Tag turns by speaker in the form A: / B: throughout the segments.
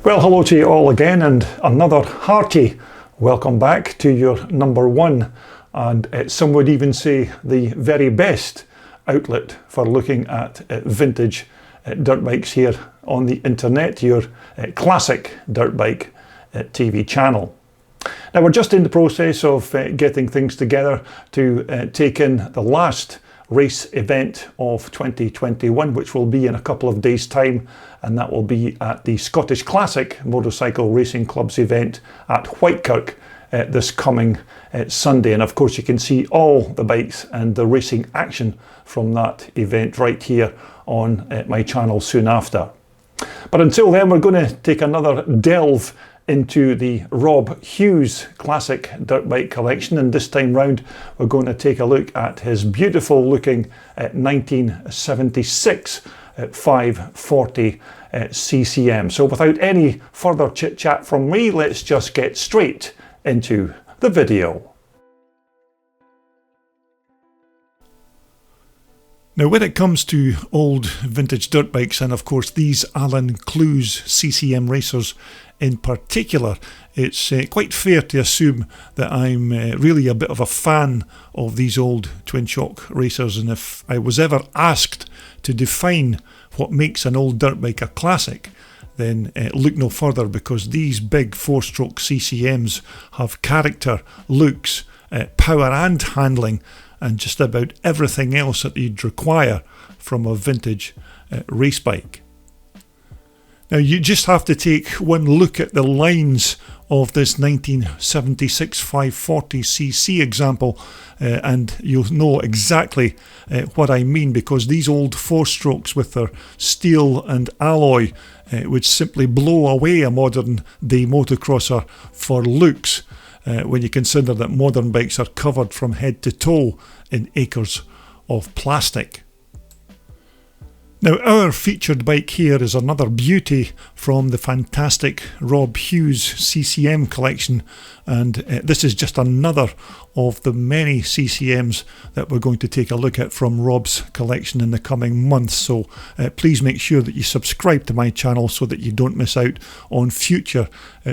A: Well, hello to you all again, and another hearty welcome back to your number one, and some would even say the very best outlet for looking at vintage dirt bikes here on the internet, your classic dirt bike TV channel. Now, we're just in the process of getting things together to take in the last race event of 2021, which will be in a couple of days' time, and that will be at the Scottish Classic Motorcycle Racing Club's event at Whitekirk this coming Sunday. And of course, you can see all the bikes and the racing action from that event right here on my channel soon after. But until then, we're going to take another delve into the Rob Hughes classic dirt bike collection, and this time round we're going to take a look at his beautiful looking 1976 540 CCM. So without any further chit chat from me, let's just get straight into the video. Now, when it comes to old vintage dirt bikes, and of course these Alan Clues CCM racers in particular, it's quite fair to assume that I'm really a bit of a fan of these old twin shock racers, and if I was ever asked to define what makes an old dirt bike a classic, then look no further, because these big four-stroke CCMs have character, looks, power and handling, and just about everything else that you'd require from a vintage race bike. Now, you just have to take one look at the lines of this 1976 540cc example and you'll know exactly what I mean, because these old four-strokes with their steel and alloy would simply blow away a modern day motocrosser for looks, when you consider that modern bikes are covered from head to toe in acres of plastic. Now, our featured bike here is another beauty from the fantastic Rob Hughes CCM collection, and this is just another of the many CCMs that we're going to take a look at from Rob's collection in the coming months. So please make sure that you subscribe to my channel so that you don't miss out on future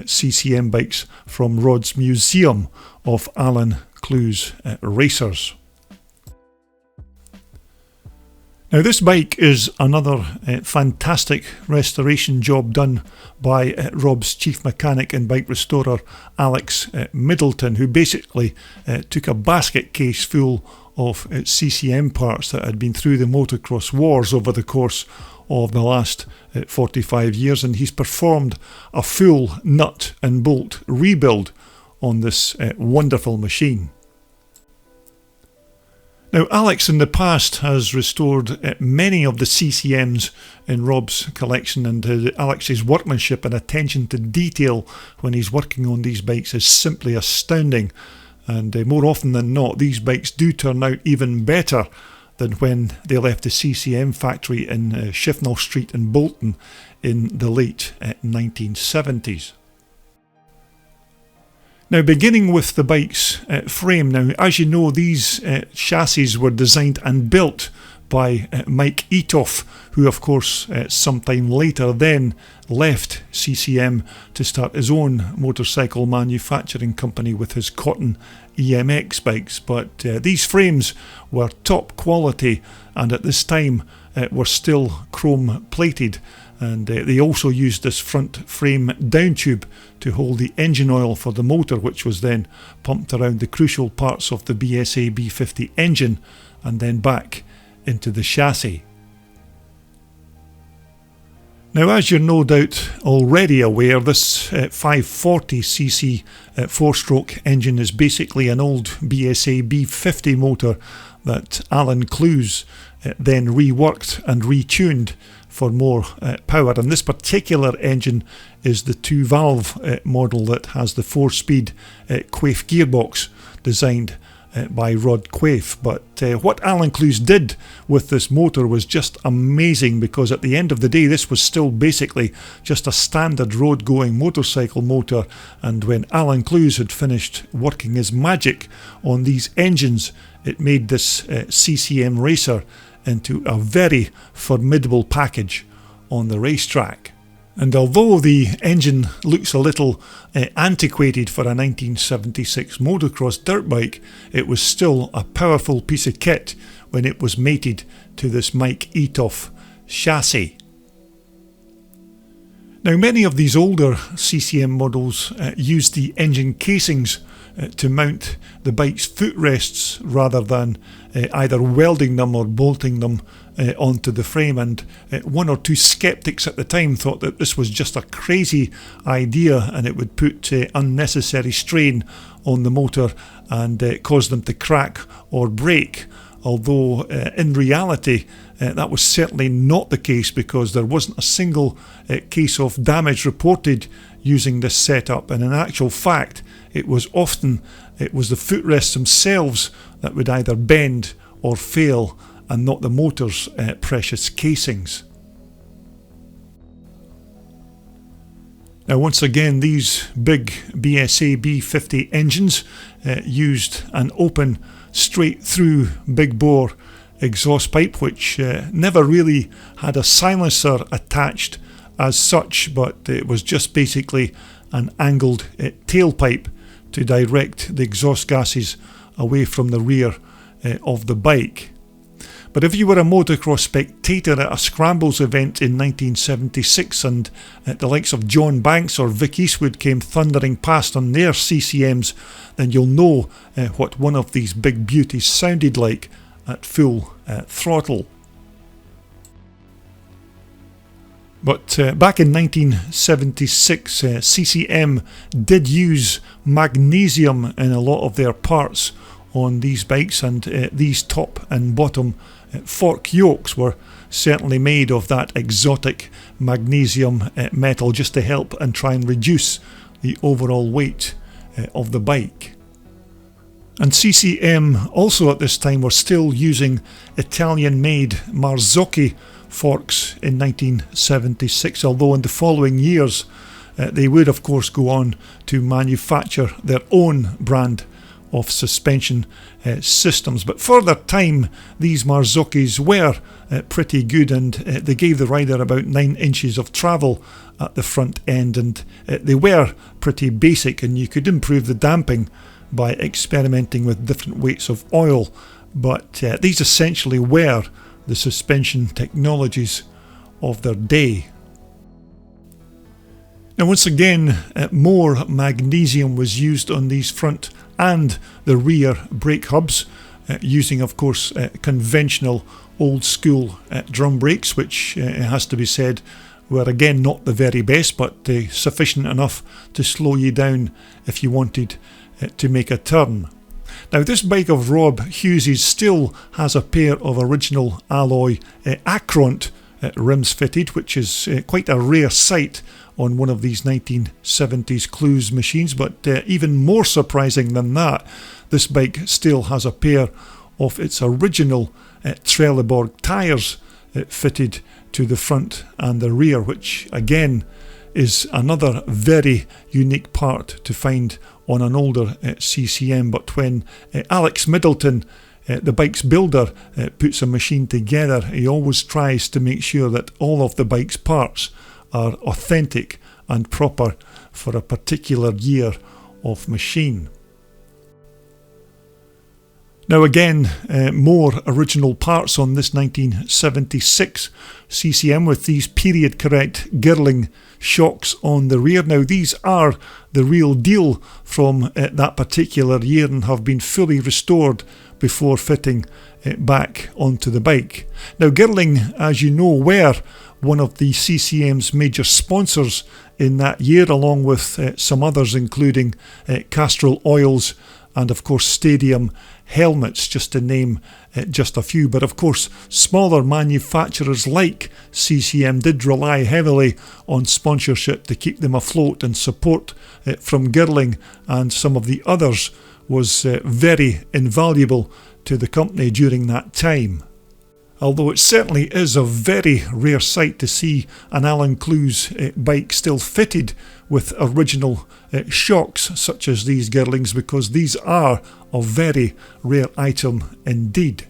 A: CCM bikes from Rod's Museum of Alan Clues racers. Now, this bike is another fantastic restoration job done by Rob's chief mechanic and bike restorer Alex Middleton, who basically took a basket case full of CCM parts that had been through the motocross wars over the course of the last 45 years, and he's performed a full nut and bolt rebuild on this wonderful machine. Now, Alex in the past has restored many of the CCMs in Rob's collection, and Alex's workmanship and attention to detail when he's working on these bikes is simply astounding, and more often than not these bikes do turn out even better than when they left the CCM factory in Shifnal Street in Bolton in the late 1970s. Now, beginning with the bike's frame. Now, as you know, these chassis were designed and built by Mike Etoff, who of course sometime later then left CCM to start his own motorcycle manufacturing company with his Cotton EMX bikes. But these frames were top quality, and at this time were still chrome plated, and they also used this front frame down tube to hold the engine oil for the motor, which was then pumped around the crucial parts of the BSA B50 engine and then back into the chassis. Now, as you're no doubt already aware, this 540cc four-stroke engine is basically an old BSA B50 motor that Alan Clues then reworked and retuned for more power, and this particular engine is the 2-valve model that has the 4-speed Quaife gearbox designed by Rod Quaife. But what Alan Clues did with this motor was just amazing, because at the end of the day this was still basically just a standard road going motorcycle motor, and when Alan Clues had finished working his magic on these engines, it made this CCM racer into a very formidable package on the racetrack. And although the engine looks a little antiquated for a 1976 motocross dirt bike, it was still a powerful piece of kit when it was mated to this Mike Etoff chassis. Now, many of these older CCM models used the engine casings to mount the bike's footrests rather than either welding them or bolting them onto the frame, and one or two skeptics at the time thought that this was just a crazy idea and it would put unnecessary strain on the motor and cause them to crack or break. Although in reality that was certainly not the case, because there wasn't a single case of damage reported using this setup, and in actual fact it was the footrests themselves that would either bend or fail, and not the motor's precious casings. Now, once again, these big BSA B50 engines used an open straight through big bore exhaust pipe, which never really had a silencer attached as such, but it was just basically an angled tailpipe to direct the exhaust gases away from the rear of the bike. But if you were a motocross spectator at a Scrambles event in 1976 and the likes of John Banks or Vic Eastwood came thundering past on their CCMs, then you'll know what one of these big beauties sounded like at full throttle. But back in 1976, CCM did use magnesium in a lot of their parts on these bikes, and these top and bottom fork yokes were certainly made of that exotic magnesium metal, just to help and try and reduce the overall weight of the bike. And CCM also at this time were still using Italian-made Marzocchi forks in 1976, although in the following years they would of course go on to manufacture their own brand of suspension systems. But for their time, these Marzocchis were pretty good, and they gave the rider about 9 inches of travel at the front end, and they were pretty basic, and you could improve the damping by experimenting with different weights of oil. But these essentially were the suspension technologies of their day. Now, once again, more magnesium was used on these front and the rear brake hubs, using of course conventional old school drum brakes, which has to be said were again not the very best, but sufficient enough to slow you down if you wanted to make a turn. Now, this bike of Rob Hughes' still has a pair of original alloy Acront rims fitted, which is quite a rare sight on one of these 1970s Clues machines. But even more surprising than that, this bike still has a pair of its original Trelleborg tyres fitted to the front and the rear, which again is another very unique part to find on an older CCM. But when Alex Middleton, the bike's builder, puts a machine together, he always tries to make sure that all of the bike's parts are authentic and proper for a particular year of machine. Now again, more original parts on this 1976 CCM with these period correct Girling shocks on the rear. Now these are the real deal from that particular year and have been fully restored before fitting back onto the bike. Now Girling, as you know, were one of the CCM's major sponsors in that year, along with some others including Castrol Oils and of course Stadium helmets, just to name just a few. But of course smaller manufacturers like CCM did rely heavily on sponsorship to keep them afloat, and support from Girling and some of the others was very invaluable to the company during that time. Although it certainly is a very rare sight to see an Alan Clues bike still fitted with original shocks such as these Girlings, because these are a very rare item indeed.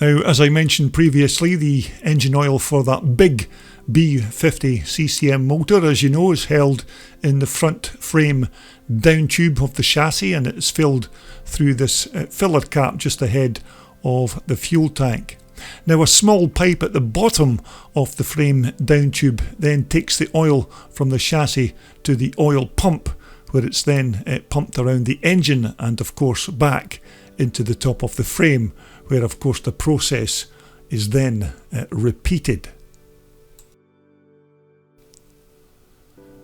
A: Now, as I mentioned previously, the engine oil for that big B50 CCM motor, as you know, is held in the front frame down tube of the chassis, and it's filled through this filler cap just ahead of the fuel tank. Now, a small pipe at the bottom of the frame down tube then takes the oil from the chassis to the oil pump, where it's then pumped around the engine and of course back into the top of the frame, where of course the process is then repeated.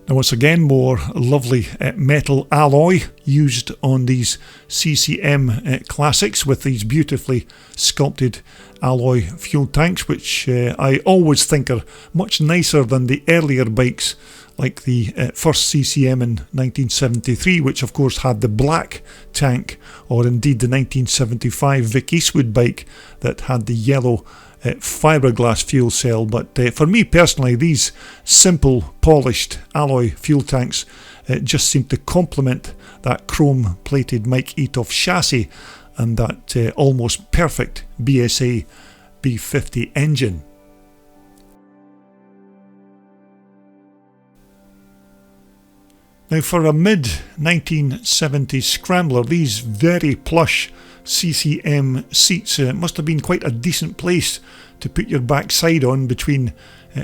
A: Now, once again, more lovely metal alloy used on these CCM Classics with these beautifully sculpted alloy fuel tanks, which I always think are much nicer than the earlier bikes, like the first CCM in 1973, which of course had the black tank, or indeed the 1975 Vic Eastwood bike that had the yellow fiberglass fuel cell. But for me personally, these simple polished alloy fuel tanks just seem to complement that chrome plated Mike Etoff chassis and that almost perfect BSA B50 engine. Now, for a mid-1970s scrambler, these very plush CCM seats must have been quite a decent place to put your backside on between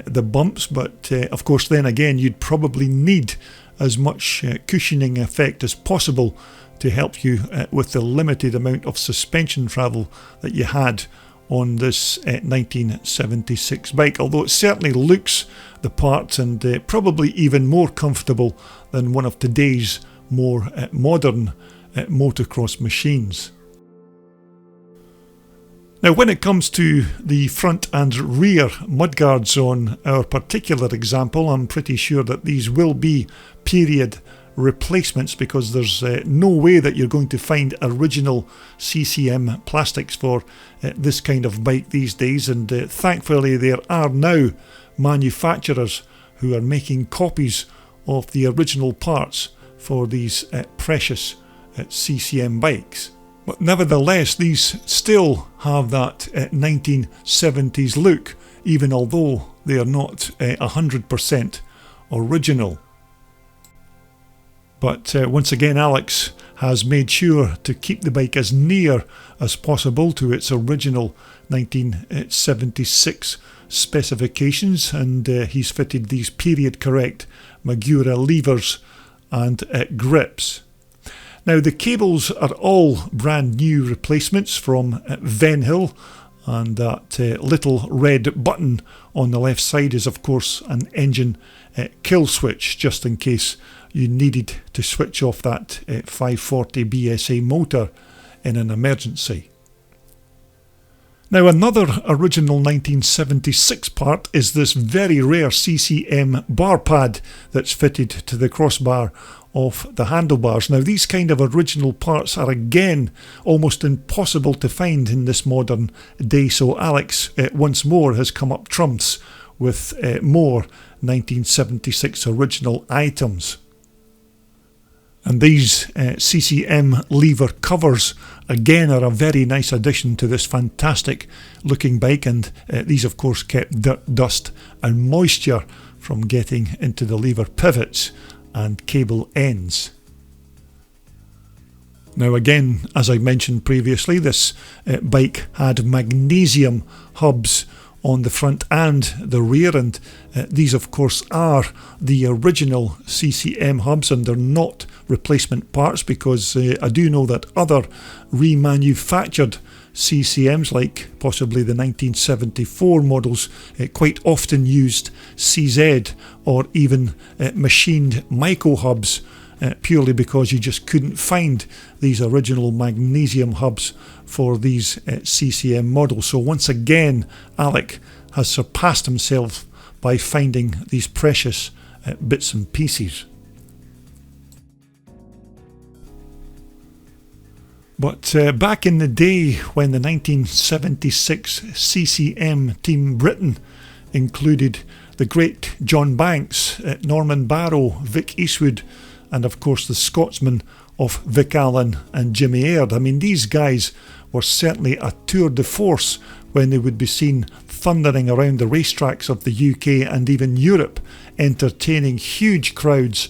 A: the bumps, but of course then again you'd probably need as much cushioning effect as possible to help you with the limited amount of suspension travel that you had on this 1976 bike, although it certainly looks the part and probably even more comfortable than one of today's more modern motocross machines. Now, when it comes to the front and rear mudguards on our particular example, I'm pretty sure that these will be period replacements, because there's no way that you're going to find original CCM plastics for this kind of bike these days, and thankfully there are now manufacturers who are making copies of the original parts for these precious CCM bikes. But nevertheless, these still have that 1970s look, even although they are not 100% original. But once again, Alex has made sure to keep the bike as near as possible to its original 1976 specifications, and he's fitted these period correct Magura levers and grips. Now, the cables are all brand new replacements from Venhill, and that little red button on the left side is of course an engine kill switch, just in case you needed to switch off that 540 BSA motor in an emergency. Now, another original 1976 part is this very rare CCM bar pad that's fitted to the crossbar of the handlebars. Now, these kind of original parts are again almost impossible to find in this modern day, so Alex once more has come up trumps with more 1976 original items. And these CCM lever covers again are a very nice addition to this fantastic looking bike, and these of course kept dirt, dust and moisture from getting into the lever pivots and cable ends. Now again, as I mentioned previously, this bike had magnesium hubs on the front and the rear, and these of course are the original CCM hubs, and they're not replacement parts, because I do know that other remanufactured CCMs, like possibly the 1974 models, quite often used CZ or even machined Myco hubs, purely because you just couldn't find these original magnesium hubs for these CCM models. So once again, Alec has surpassed himself by finding these precious bits and pieces. But back in the day when the 1976 CCM Team Britain included the great John Banks, Norman Barrow, Vic Eastwood, and of course the Scotsmen of Vic Allen and Jimmy Aird, I mean, these guys were certainly a tour de force when they would be seen thundering around the racetracks of the UK and even Europe, entertaining huge crowds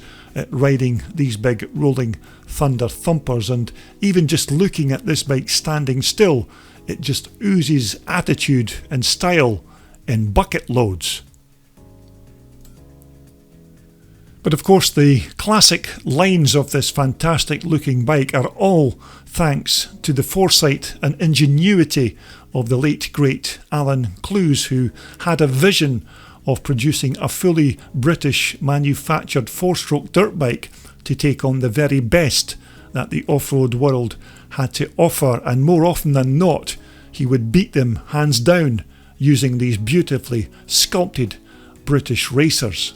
A: riding these big rolling thunder thumpers. And even just looking at this bike standing still, it just oozes attitude and style in bucket loads. But of course the classic lines of this fantastic looking bike are all thanks to the foresight and ingenuity of the late great Alan Clues, who had a vision of producing a fully British manufactured four-stroke dirt bike to take on the very best that the off-road world had to offer, and more often than not he would beat them hands down using these beautifully sculpted British racers.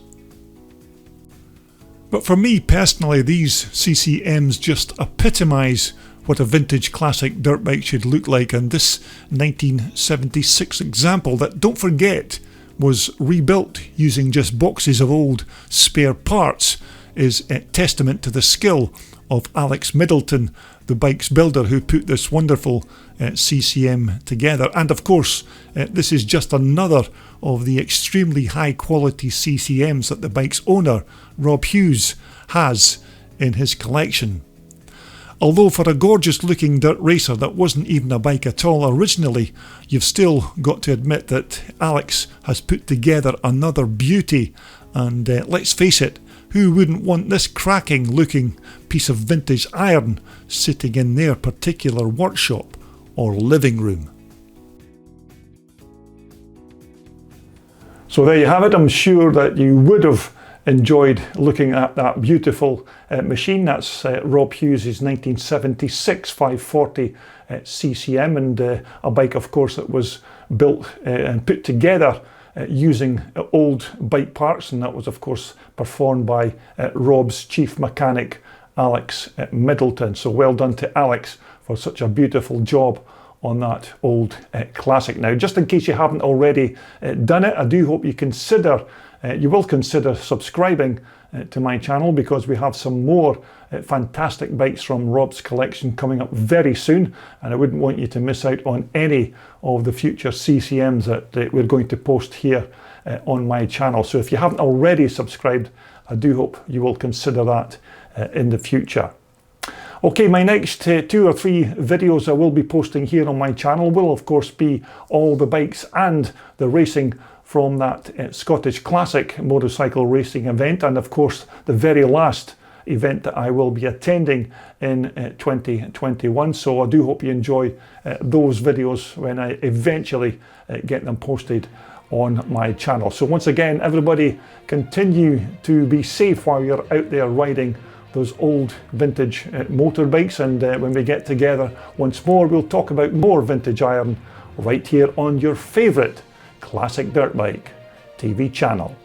A: But for me personally, these CCMs just epitomise what a vintage classic dirt bike should look like, and this 1976 example that, don't forget, was rebuilt using just boxes of old spare parts is a testament to the skill of Alex Middleton, the bike's builder, who put this wonderful CCM together. And of course, this is just another of the extremely high quality CCMs that the bike's owner, Rob Hughes, has in his collection. Although for a gorgeous looking dirt racer that wasn't even a bike at all originally, you've still got to admit that Alex has put together another beauty, and let's face it, who wouldn't want this cracking looking piece of vintage iron sitting in their particular workshop or living room? So there you have it. I'm sure that you would have enjoyed looking at that beautiful machine. That's Rob Hughes' 1976 540 CCM, and a bike of course that was built and put together using old bike parts, and that was of course performed by Rob's chief mechanic, Alex Middleton. So well done to Alex for such a beautiful job on that old classic. Now, just in case you haven't already done it, I do hope you will consider subscribing to my channel, because we have some more fantastic bikes from Rob's collection coming up very soon, and I wouldn't want you to miss out on any of the future CCMs that we're going to post here on my channel. So if you haven't already subscribed, I do hope you will consider that in the future. Okay, my next 2 or 3 videos I will be posting here on my channel will of course be all the bikes and the racing from that Scottish Classic motorcycle racing event, and of course the very last event that I will be attending in 2021. So I do hope you enjoy those videos when I eventually get them posted on my channel. So once again, everybody, continue to be safe while you're out there riding those old vintage motorbikes, and when we get together once more, we'll talk about more vintage iron right here on your favourite Classic Dirt Bike TV channel.